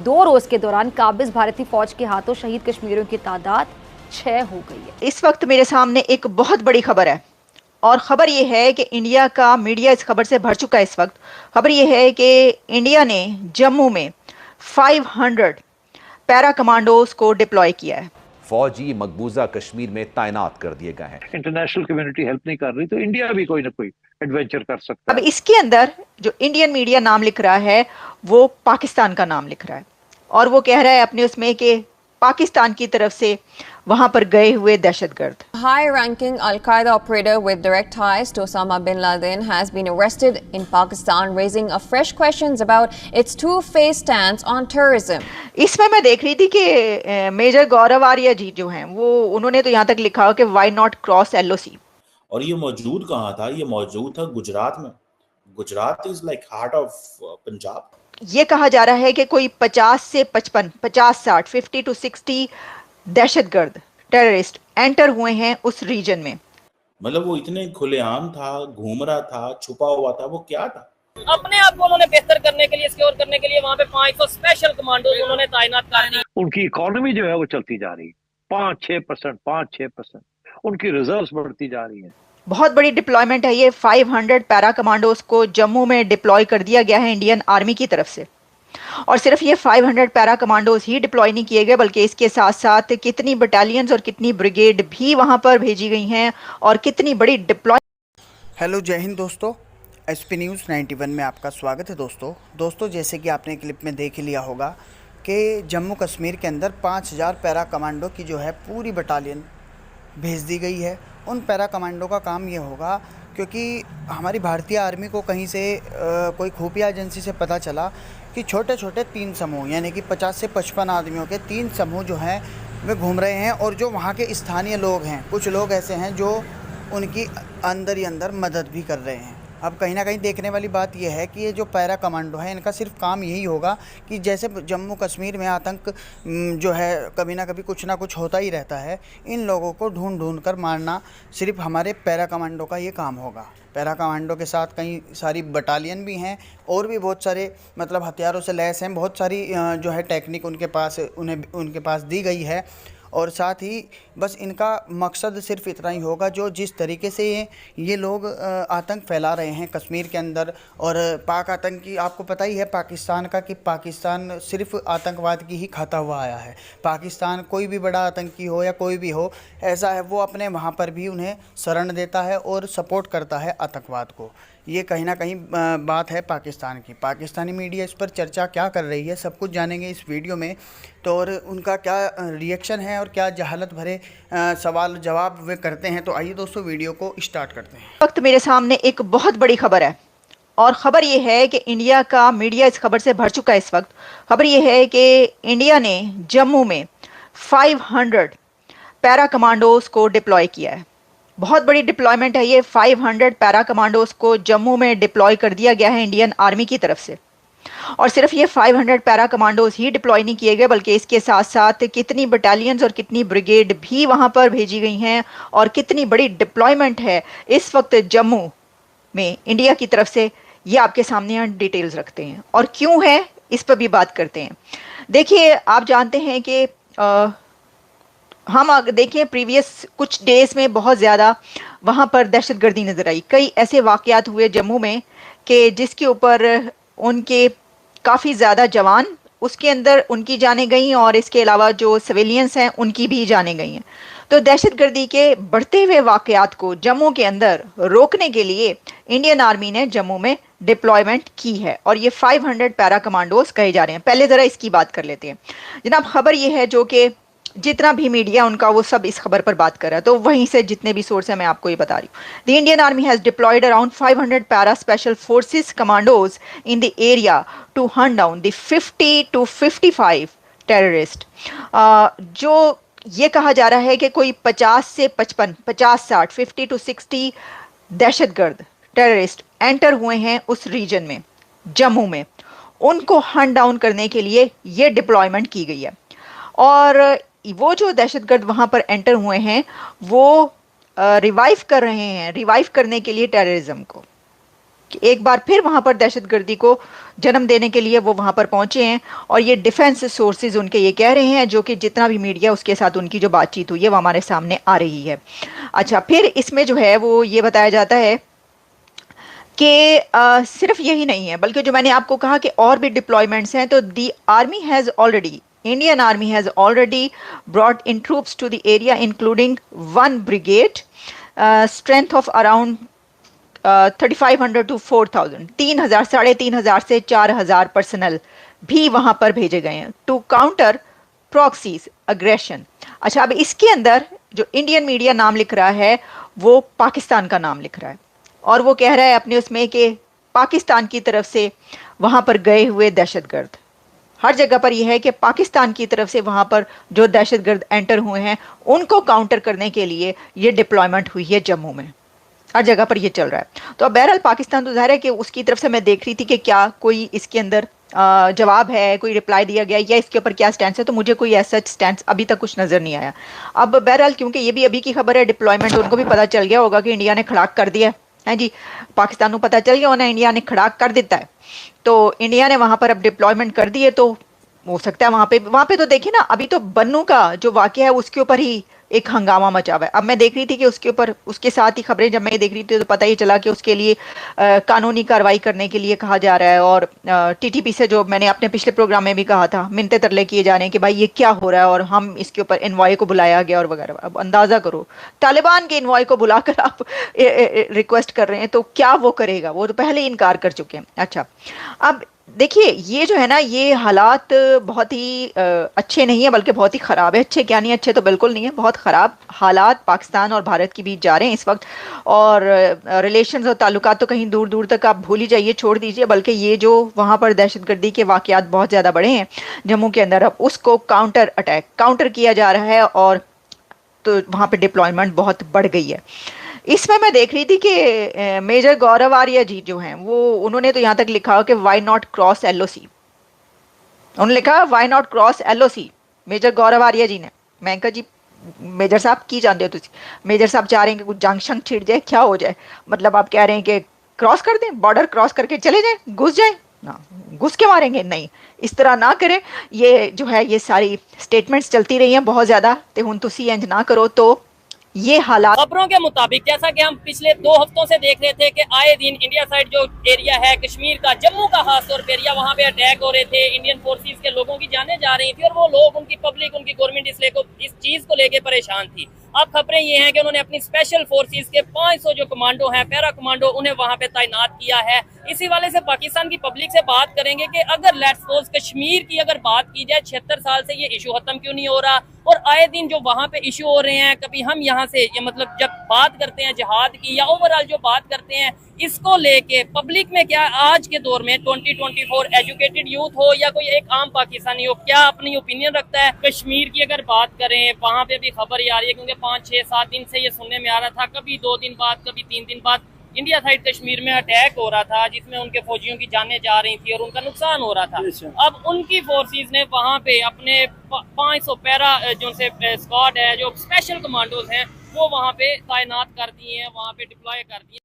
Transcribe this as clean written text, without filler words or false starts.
2 रोज के दौरान काबिज भारतीय फौज के हाथों शहीद कश्मीरियों की तादाद 6 हो गई है। इस वक्त मेरे सामने एक बहुत बड़ी खबर है और खबर यह है कि इंडिया का मीडिया इस खबर से भर चुका है। इस वक्त खबर यह है कि इंडिया ने जम्मू में 500 पैरा कमांडोज को डिप्लॉय किया है। फौजी मकबूजा कश्मीर में तैनात कर दिए गए हैं। इंटरनेशनल कम्युनिटी हेल्प नहीं कर रही तो इंडिया भी कोई ना कोई एडवेंचर कर सकता अब है। इसके अंदर जो इंडियन मीडिया नाम लिख रहा है वो पाकिस्तान का नाम लिख रहा है और वो कह रहा है अपने उसमें कि पाकिस्तान की तरफ से वहां पर गए हुए दहशतगर्द। High-ranking Al-Qaeda operator with direct ties to Osama bin Laden has been arrested in Pakistan, raising fresh questions about its two-faced stance on terrorism. इसमें मैं देख रही थी कि मेजर गौरव आर्या जी जो हैं वो उन्होंने तो यहाँ तक लिखा कि वाई नॉट क्रॉस LOC। और ये मौजूद कहाँ था? ये मौजूद था गुजरात में। Gujarat is like heart of Punjab. ये कहा जा रहा है कि कोई 50 से 55, 50-60, 50 to 60 दहशतगर्द टेररिस्ट एंटर हुए हैं उस रीजन में। मतलब वो इतने खुलेआम था, घूम रहा था, छुपा हुआ था, वो क्या था? अपने आप को उन्होंने बेहतर करने के लिए, सिक्योर करने के लिए वहाँ पे 500 स्पेशल कमांडोज उन्होंने तैनात कर दी। उनकी इकोनॉमी जो है वो चलती जा रही है 5-6%, उनकी रिजर्व्स बढ़ती जा रही है। बहुत बड़ी डिप्लॉयमेंट है ये। 500 पैरा कमांडोज को जम्मू में डिप्लॉय कर दिया गया है इंडियन आर्मी की तरफ से। और सिर्फ ये 500 पैरा कमांडोज ही डिप्लॉय नहीं किए गए बल्कि इसके साथ साथ कितनी बटालियंस और कितनी ब्रिगेड भी वहां पर भेजी गई हैं और कितनी बड़ी डिप्लॉय। हेलो, जय हिंद दोस्तों। SP न्यूज़ 91 में आपका स्वागत है दोस्तों। जैसे कि आपने क्लिप में देख लिया होगा कि जम्मू कश्मीर के अंदर 5000 पैरा कमांडो की जो है पूरी बटालियन भेज दी गई है। उन पैरा कमांडो का काम ये होगा, क्योंकि हमारी भारतीय आर्मी को कहीं से कोई खुफिया एजेंसी से पता चला कि छोटे छोटे 3 समूह यानी कि 50 से 55 आदमियों के 3 समूह जो हैं वे घूम रहे हैं और जो वहाँ के स्थानीय लोग हैं, कुछ लोग ऐसे हैं जो उनकी अंदर ही अंदर मदद भी कर रहे हैं। अब कहीं ना कहीं देखने वाली बात यह है कि ये जो पैरा कमांडो है इनका सिर्फ काम यही होगा कि जैसे जम्मू कश्मीर में आतंक जो है कभी ना कभी कुछ ना कुछ होता ही रहता है, इन लोगों को ढूंढ कर मारना सिर्फ हमारे पैरा कमांडो का ये काम होगा। पैरा कमांडो के साथ कई सारी बटालियन भी हैं और भी बहुत सारे मतलब हथियारों से लैस हैं। बहुत सारी जो है टेक्निक उनके पास दी गई है और साथ ही बस इनका मकसद सिर्फ इतना ही होगा, जो जिस तरीके से ये लोग आतंक फैला रहे हैं कश्मीर के अंदर। और पाक आतंकी आपको पता ही है पाकिस्तान का, कि पाकिस्तान सिर्फ आतंकवाद की ही खाता हुआ आया है। पाकिस्तान कोई भी बड़ा आतंकी हो या कोई भी हो, ऐसा है वो अपने वहाँ पर भी उन्हें शरण देता है और सपोर्ट करता है आतंकवाद को। ये कहीं ना कहीं बात है पाकिस्तान की। पाकिस्तानी मीडिया इस पर चर्चा क्या कर रही है सब कुछ जानेंगे इस वीडियो में। तो और उनका क्या रिएक्शन है और क्या जहालत भरे सवाल जवाब वे करते हैं। तो आइए दोस्तों वीडियो को स्टार्ट करते हैं। वक्त मेरे सामने एक बहुत बड़ी खबर है और खबर यह है कि इंडिया का मीडिया इस खबर से भर चुका है। इस वक्त खबर यह है कि इंडिया ने जम्मू में 500 पैरा कमांडोज को डिप्लॉय किया है। बहुत बड़ी डिप्लॉयमेंट है ये। 500 पैरा कमांडोज को जम्मू में डिप्लॉय कर दिया गया है इंडियन आर्मी की तरफ से। और सिर्फ ये 500 पैरा कमांडोज ही डिप्लॉय नहीं किए गए बल्कि इसके साथ साथ कितनी बटालियंस और कितनी ब्रिगेड भी वहां पर भेजी गई हैं और कितनी बड़ी डिप्लॉयमेंट है इस वक्त जम्मू में इंडिया की तरफ से, ये आपके सामने हम डिटेल्स रखते हैं और क्यों है इस पर भी बात करते हैं। देखिए, आप जानते हैं कि हम देखिए प्रीवियस कुछ डेज में बहुत ज़्यादा वहाँ पर दहशतगर्दी नज़र आई। कई ऐसे वाक़यात हुए जम्मू में कि जिसके ऊपर उनके काफ़ी ज़्यादा जवान उसके अंदर उनकी जानें गई और इसके अलावा जो सिविलियंस हैं उनकी भी जानें गई हैं। तो दहशतगर्दी के बढ़ते हुए वाक़यात को जम्मू के अंदर रोकने के लिए इंडियन आर्मी ने जम्मू में डिप्लॉयमेंट की है और ये 500 पैरा कमांडोज कहे जा रहे हैं। पहले ज़रा इसकी बात कर लेते हैं जनाब। खबर ये है जो कि जितना भी मीडिया उनका वो सब इस खबर पर बात कर रहा है, तो वहीं से जितने भी सोर्स है मैं आपको ये बता रही हूँ। The Indian army has deployed around 500 para special forces commandos in the area to hunt down the 50 to 55 terrorist. जो ये कहा जा रहा है कि कोई 50 से 55, 50-60, 50 to 60 दहशतगर्द टेररिस्ट एंटर हुए हैं उस रीजन में जम्मू में। उनको हंट डाउन करने के लिए ये डिप्लॉयमेंट की गई है और वो जो दहशतगर्द वहाँ पर एंटर हुए हैं वो रिवाइव कर रहे हैं, रिवाइव करने के लिए टेररिज्म को। कि एक बार फिर वहां पर दहशतगर्दी को जन्म देने के लिए वो वहां पर पहुंचे हैं। और ये डिफेंस सोर्सेज उनके ये कह रहे हैं, जो कि जितना भी मीडिया उसके साथ उनकी जो बातचीत हुई है वो हमारे सामने आ रही है। अच्छा, फिर इसमें जो है वो ये बताया जाता है कि सिर्फ यही नहीं है, बल्कि जो मैंने आपको कहा कि और भी डिप्लॉयमेंट्स हैं, तो दी army has already, Indian Army has already brought in troops to the area, including one brigade, strength of around 3,500 to 4,000, 3,000, 3,500 से 4,000 पर्सनल भी वहां पर भेजे गए हैं टू काउंटर प्रॉक्सीज अग्रेशन। अच्छा, अब इसके अंदर जो इंडियन मीडिया नाम लिख रहा है वो पाकिस्तान का नाम लिख रहा है, और वो कह रहा है अपने उसमें कि पाकिस्तान की तरफ से वहां पर गए हुए दहशतगर्द, हर जगह पर यह है कि पाकिस्तान की तरफ से वहां पर जो दहशतगर्द एंटर हुए हैं उनको काउंटर करने के लिए ये डिप्लॉयमेंट हुई है जम्मू में, हर जगह पर ये चल रहा है। तो अब बहरहाल पाकिस्तान तो जाहिर है कि उसकी तरफ से मैं देख रही थी कि क्या कोई इसके अंदर जवाब है, कोई रिप्लाई दिया गया या इसके ऊपर क्या स्टैंड है, तो मुझे कोई ऐसा स्टैंड अभी तक कुछ नजर नहीं आया। अब बहरहाल क्योंकि ये भी अभी की खबर है, डिप्लॉयमेंट उनको भी पता चल गया होगा कि इंडिया ने खड़ाक कर दिया है जी, पाकिस्तान को पता चल गया होना इंडिया ने खड़ाक कर देता है, तो इंडिया ने वहां पर अब डिप्लॉयमेंट कर दी है। तो हो सकता है वहां पे तो देखिए ना, अभी तो बन्नू का जो वाकया है उसके ऊपर ही एक हंगामा मचा हुआ है। अब मैं देख रही थी कि उसके ऊपर, उसके साथ ही खबरें जब मैं देख रही थी तो पता ही चला कि उसके लिए कानूनी कार्रवाई करने के लिए कहा जा रहा है, और टीटीपी से, जो मैंने अपने पिछले प्रोग्राम में भी कहा था, मिन्नतें तरले किए जा रहे हैं कि भाई ये क्या हो रहा है, और हम इसके ऊपर इन्वॉय को बुलाया गया और वगैरह। अब अंदाजा करो, तालिबान के इन्वॉय को बुलाकर आप रिक्वेस्ट कर रहे हैं, तो क्या वो करेगा, वो तो पहले ही इनकार कर चुके हैं। अच्छा, अब देखिए ये जो है ना, ये हालात बहुत ही अच्छे नहीं है, बल्कि बहुत ही ख़राब है। अच्छे क्या नहीं, अच्छे तो बिल्कुल नहीं है, बहुत ख़राब हालात पाकिस्तान और भारत के बीच जा रहे हैं इस वक्त। और रिलेशंस और ताल्लुकात तो कहीं दूर दूर तक आप भूल ही जाइए, छोड़ दीजिए, बल्कि ये जो वहाँ पर दहशतगर्दी के वाक़यात बहुत ज़्यादा बढ़े हैं जम्मू के अंदर, अब उसको काउंटर किया जा रहा है, और तो वहाँ पर डिप्लॉयमेंट बहुत बढ़ गई है। इसमें मैं देख रही थी कि मेजर गौरव आर्या जी जो हैं, वो उन्होंने तो यहाँ तक लिखा कि वाई नॉट क्रॉस LOC, उन्होंने लिखा why not cross LOC, major Gaurav Arya ji ने। मैं कहा जी मेजर साहब की जानते हो तुझे, मेजर साहब चाह रहे हैं कि कुछ जंग शंग छिड़ जाए, क्या हो जाए, मतलब आप कह रहे हैं कि क्रॉस कर दें, बॉर्डर क्रॉस करके चले जाए, घुस जाए ना, घुस के मारेंगे, नहीं इस तरह ना करें। ये जो है ये सारी स्टेटमेंट्स चलती रही हैं बहुत ज्यादा, तो हुन तुसी इंज ना करो। तो ये हालात खबरों के मुताबिक, जैसा कि हम पिछले 2 हफ्तों से देख रहे थे कि आए दिन इंडिया साइड जो एरिया है कश्मीर का, जम्मू का खास तौर पर एरिया, वहां पे अटैक हो रहे थे, इंडियन फोर्सेस के लोगों की जानें जा रही थी, और वो लोग, उनकी पब्लिक, उनकी गवर्नमेंट इस चीज को लेके परेशान थी। अब खबरें ये हैं कि उन्होंने अपनी स्पेशल फोर्सेस के 500 जो कमांडो हैं, पैरा कमांडो, उन्हें वहां पे तैनात किया है। इसी वाले से पाकिस्तान की पब्लिक से बात करेंगे कि अगर लेट्स सपोज कश्मीर की अगर बात की जाए, 76 साल से ये इशू खत्म क्यों नहीं हो रहा, और आए दिन जो वहां पे इशू हो रहे हैं, कभी हम यहाँ से ये मतलब जब बात करते हैं जिहाद की या ओवरऑल जो बात करते हैं, इसको लेके पब्लिक में क्या आज के दौर में 2024 एजुकेटेड यूथ हो या कोई एक आम पाकिस्तानी हो, क्या अपनी ओपिनियन रखता है? कश्मीर की अगर बात करें, वहां पे भी खबर ही आ रही है, क्योंकि 5, 6, 7 दिन से ये सुनने में आ रहा था, कभी 2 दिन बाद, कभी 3 दिन बाद इंडिया साइड कश्मीर में अटैक हो रहा था, जिसमें उनके फौजियों की जानें जा रही थी और उनका नुकसान हो रहा था। अब उनकी फोर्सेस ने वहां पे अपने 500 पैरा जो से स्क्वाड है, जो स्पेशल कमांडोज हैं, वो वहां पे तैनात कर दिए हैं, वहां पे डिप्लॉय कर दिए।